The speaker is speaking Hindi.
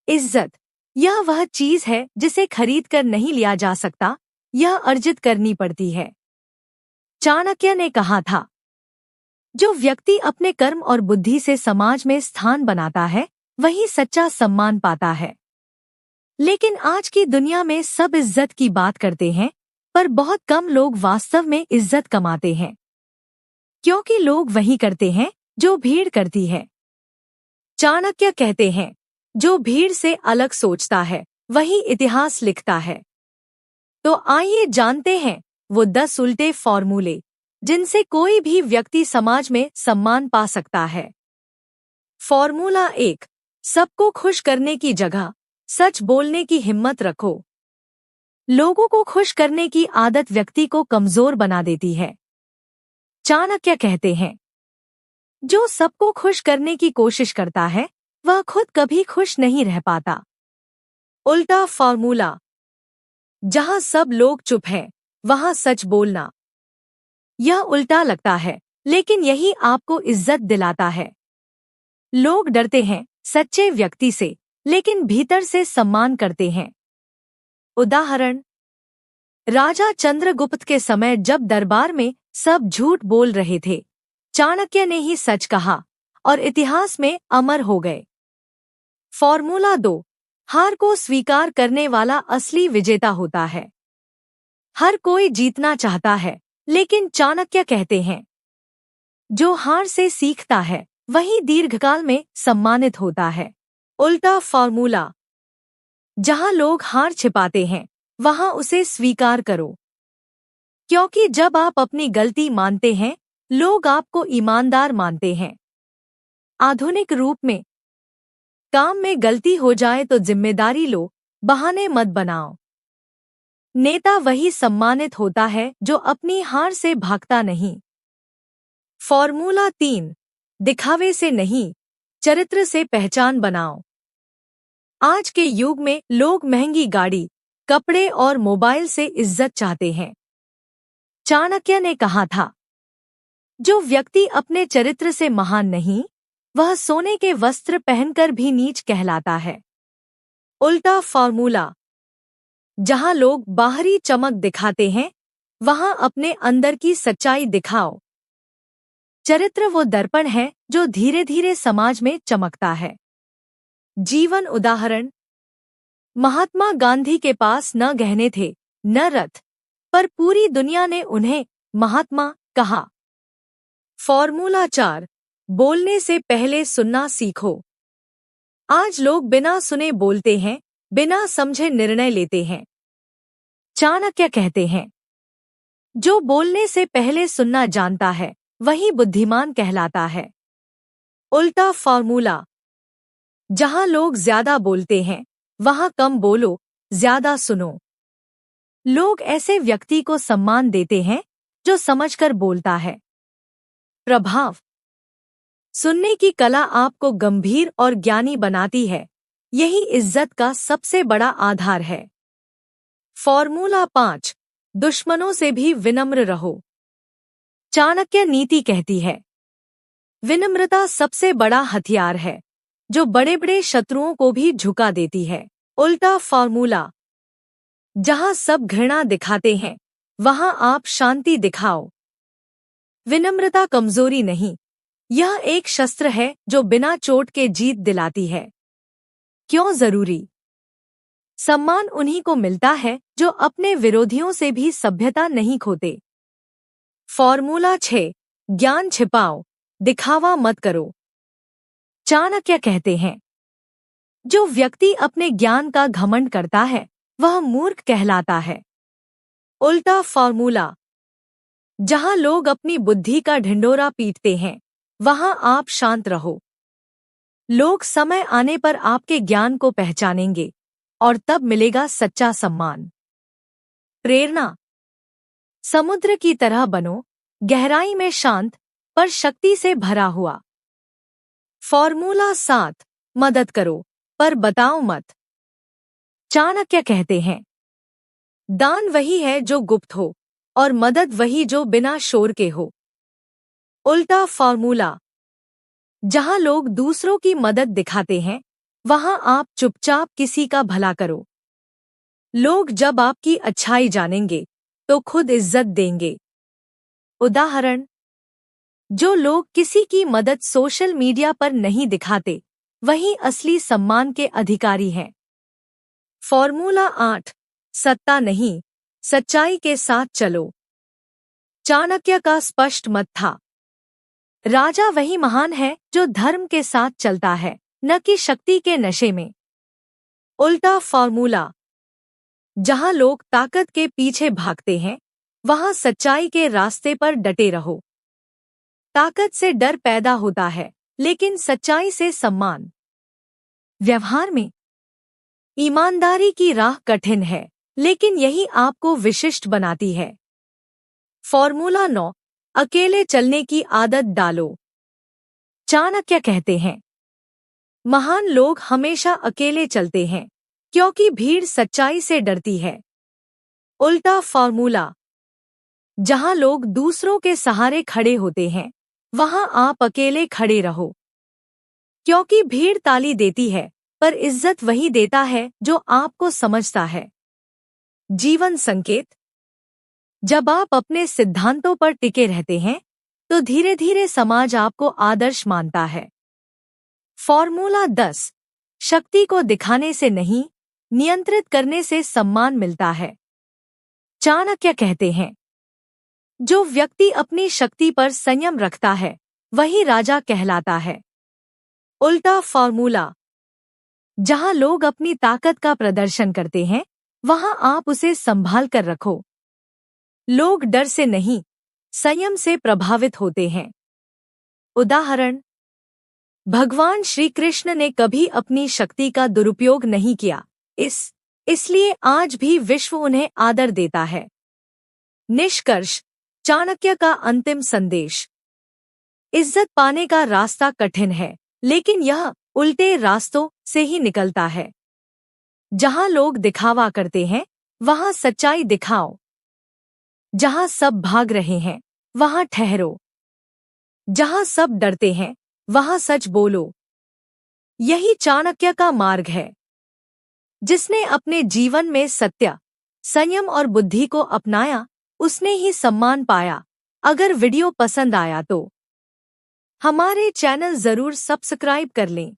इज्जत, यह वह चीज है जिसे खरीद कर नहीं लिया जा सकता, यह अर्जित करनी पड़ती है। चाणक्य ने कहा था, जो व्यक्ति अपने कर्म और बुद्धि से समाज में स्थान बनाता है वही सच्चा सम्मान पाता है। लेकिन आज की दुनिया में सब इज्जत की बात करते हैं, पर बहुत कम लोग वास्तव में इज्जत कमाते हैं, क्योंकि लोग वही करते हैं जो भीड़ करती है। चाणक्य कहते हैं, जो भीड़ से अलग सोचता है वही इतिहास लिखता है। तो आइए जानते हैं वो 10 उल्टे फॉर्मूले जिनसे कोई भी व्यक्ति समाज में सम्मान पा सकता है। फॉर्मूला 1, सबको खुश करने की जगह सच बोलने की हिम्मत रखो। लोगों को खुश करने की आदत व्यक्ति को कमजोर बना देती है। चाणक्य कहते हैं, जो सबको खुश करने की कोशिश करता है वह खुद कभी खुश नहीं रह पाता। उल्टा फॉर्मूला, जहां सब लोग चुप हैं वहां सच बोलना। यह उल्टा लगता है, लेकिन यही आपको इज्जत दिलाता है। लोग डरते हैं सच्चे व्यक्ति से, लेकिन भीतर से सम्मान करते हैं। उदाहरण, राजा चंद्रगुप्त के समय जब दरबार में सब झूठ बोल रहे थे, चाणक्य ने ही सच कहा और इतिहास में अमर हो गए। फॉर्मूला 2, हार को स्वीकार करने वाला असली विजेता होता है। हर कोई जीतना चाहता है, लेकिन चाणक्य कहते हैं, जो हार से सीखता है वही दीर्घकाल में सम्मानित होता है। उल्टा फॉर्मूला, जहां लोग हार छिपाते हैं वहां उसे स्वीकार करो, क्योंकि जब आप अपनी गलती मानते हैं लोग आपको ईमानदार मानते हैं। आधुनिक रूप में, काम में गलती हो जाए तो जिम्मेदारी लो, बहाने मत बनाओ। नेता वही सम्मानित होता है जो अपनी हार से भागता नहीं। फॉर्मूला 3, दिखावे से नहीं, चरित्र से पहचान बनाओ। आज के युग में लोग महंगी गाड़ी, कपड़े और मोबाइल से इज्जत चाहते हैं। चाणक्य ने कहा था, जो व्यक्ति अपने चरित्र से महान नहीं, वह सोने के वस्त्र पहनकर भी नीच कहलाता है। उल्टा फॉर्मूला, जहां लोग बाहरी चमक दिखाते हैं वहां अपने अंदर की सच्चाई दिखाओ। चरित्र वो दर्पण है जो धीरे धीरे समाज में चमकता है। जीवन उदाहरण, महात्मा गांधी के पास न गहने थे न रथ, पर पूरी दुनिया ने उन्हें महात्मा कहा। फॉर्मूला 4, बोलने से पहले सुनना सीखो। आज लोग बिना सुने बोलते हैं, बिना समझे निर्णय लेते हैं। चाणक्य कहते हैं, जो बोलने से पहले सुनना जानता है वही बुद्धिमान कहलाता है। उल्टा फॉर्मूला, जहां लोग ज्यादा बोलते हैं वहां कम बोलो, ज्यादा सुनो। लोग ऐसे व्यक्ति को सम्मान देते हैं जो समझकर बोलता है। प्रभाव, सुनने की कला आपको गंभीर और ज्ञानी बनाती है, यही इज्जत का सबसे बड़ा आधार है। फॉर्मूला 5, दुश्मनों से भी विनम्र रहो। चाणक्य नीति कहती है, विनम्रता सबसे बड़ा हथियार है जो बड़े बड़े शत्रुओं को भी झुका देती है। उल्टा फॉर्मूला, जहां सब घृणा दिखाते हैं वहां आप शांति दिखाओ। विनम्रता कमजोरी नहीं, यह एक शस्त्र है जो बिना चोट के जीत दिलाती है। क्यों जरूरी? सम्मान उन्हीं को मिलता है जो अपने विरोधियों से भी सभ्यता नहीं खोते। फॉर्मूला 6, ज्ञान छिपाओ, दिखावा मत करो। चाणक्य कहते हैं, जो व्यक्ति अपने ज्ञान का घमंड करता है वह मूर्ख कहलाता है। उल्टा फॉर्मूला, जहां लोग अपनी बुद्धि का ढिंढोरा पीटते हैं वहां आप शांत रहो। लोग समय आने पर आपके ज्ञान को पहचानेंगे और तब मिलेगा सच्चा सम्मान। प्रेरणा, समुद्र की तरह बनो, गहराई में शांत पर शक्ति से भरा हुआ। फॉर्मूला 7, मदद करो पर बताओ मत। चाणक्य कहते हैं, दान वही है जो गुप्त हो और मदद वही जो बिना शोर के हो। उल्टा फॉर्मूला, जहां लोग दूसरों की मदद दिखाते हैं वहां आप चुपचाप किसी का भला करो। लोग जब आपकी अच्छाई जानेंगे तो खुद इज्जत देंगे। उदाहरण, जो लोग किसी की मदद सोशल मीडिया पर नहीं दिखाते, वही असली सम्मान के अधिकारी हैं। फॉर्मूला 8, सत्ता नहीं, सच्चाई के साथ चलो। चाणक्य का स्पष्ट मत था, राजा वही महान है जो धर्म के साथ चलता है, न कि शक्ति के नशे में। उल्टा फॉर्मूला, जहां लोग ताकत के पीछे भागते हैं, वहां सच्चाई के रास्ते पर डटे रहो। ताकत से डर पैदा होता है, लेकिन सच्चाई से सम्मान। व्यवहार में ईमानदारी की राह कठिन है, लेकिन यही आपको विशिष्ट बनाती है। फॉर्मूला 9, अकेले चलने की आदत डालो। चाणक्य कहते हैं, महान लोग हमेशा अकेले चलते हैं, क्योंकि भीड़ सच्चाई से डरती है। उल्टा फॉर्मूला, जहां लोग दूसरों के सहारे खड़े होते हैं, वहां आप अकेले खड़े रहो। क्योंकि भीड़ ताली देती है, पर इज्जत वही देता है जो आपको समझता है। जीवन संकेत, जब आप अपने सिद्धांतों पर टिके रहते हैं, तो धीरे धीरे समाज आपको आदर्श मानता है। फॉर्मूला 10, शक्ति को दिखाने से नहीं, नियंत्रित करने से सम्मान मिलता है। चाणक्य कहते हैं, जो व्यक्ति अपनी शक्ति पर संयम रखता है, वही राजा कहलाता है। उल्टा फॉर्मूला, जहां लोग अपनी ताकत का प्रदर्शन करते हैं, वहां आप उसे संभाल कर रखो। लोग डर से नहीं, संयम से प्रभावित होते हैं। उदाहरण, भगवान श्री कृष्ण ने कभी अपनी शक्ति का दुरुपयोग नहीं किया, इसलिए आज भी विश्व उन्हें आदर देता है। निष्कर्ष, चाणक्य का अंतिम संदेश, इज्जत पाने का रास्ता कठिन है, लेकिन यह उल्टे रास्तों से ही निकलता है। जहां लोग दिखावा करते हैं, वहां सच्चाई दिखाओ। जहां सब भाग रहे हैं, वहां ठहरो। जहां सब डरते हैं, वहां सच बोलो। यही चाणक्य का मार्ग है। जिसने अपने जीवन में सत्य, संयम और बुद्धि को अपनाया, उसने ही सम्मान पाया। अगर वीडियो पसंद आया तो हमारे चैनल जरूर सब्सक्राइब कर लें।